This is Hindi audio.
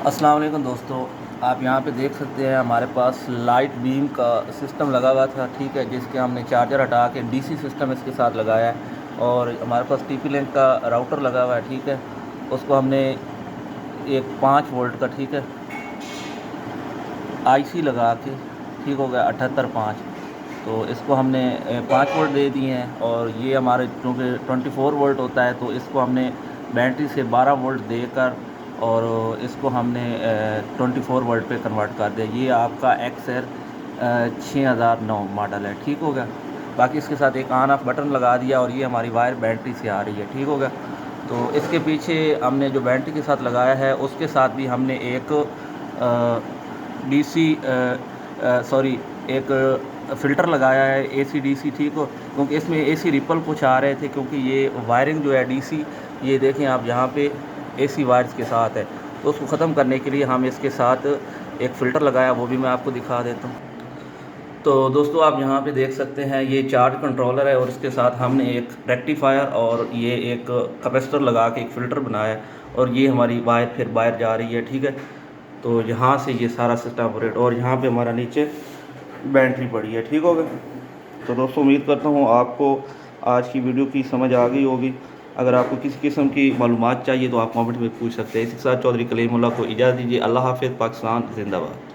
अस्सलाम वालेकुम दोस्तों, आप यहाँ पे देख सकते हैं हमारे पास लाइट बीम का सिस्टम लगा हुआ था, ठीक है, जिसके हमने चार्जर हटा के डीसी सिस्टम इसके साथ लगाया है। और हमारे पास टीपी लिंक का राउटर लगा हुआ है, ठीक है, उसको हमने एक 5 वोल्ट का, ठीक है, आईसी लगा के, ठीक हो गया 78.5। तो इसको हमने 5 वोल्ट दे दिए हैं। और ये हमारे चूँकि 24 वोल्ट होता है, तो इसको हमने बैटरी से 12 वोल्ट देकर और इसको हमने 24 वोल्ट पे कन्वर्ट कर दिया। ये आपका एक्सएल 6009 मॉडल है, ठीक हो गया। बाकी इसके साथ एक ऑन ऑफ बटन लगा दिया और ये हमारी वायर बैटरी से आ रही है, ठीक हो गया। तो इसके पीछे हमने जो बैटरी के साथ लगाया है उसके साथ भी हमने एक डीसी सॉरी एक फ़िल्टर लगाया है एसी डीसी, ठीक हो, क्योंकि इसमें एसी रिपल कुछ आ रहे थे, क्योंकि ये वायरिंग जो है डीसी, ये देखें आप यहाँ पे एसी वायर्स के साथ है। तो उसको ख़त्म करने के लिए हम इसके साथ एक फ़िल्टर लगाया, वो भी मैं आपको दिखा देता हूँ। तो दोस्तों आप यहाँ पे देख सकते हैं ये चार्ज कंट्रोलर है और इसके साथ हमने एक रेक्टिफायर और ये एक कैपेसिटर लगा के एक फ़िल्टर बनाया है। और ये हमारी वायर फिर बाहर जा रही है, ठीक है। तो यहाँ से ये सारा सिस्टम ऑपरेट, और यहाँ पे हमारा नीचे बैटरी पड़ी है, ठीक हो गया। तो दोस्तों उम्मीद करता हूँ आपको आज की वीडियो की समझ आ गई होगी। अगर आपको किसी किस्म की मालूमात चाहिए तो आप कमेंट में पूछ सकते हैं। इसी के साथ चौधरी कलीमुल्लाह को इजाज़त दीजिए। अल्लाह हाफ़िज़। पाकिस्तान जिंदाबाद।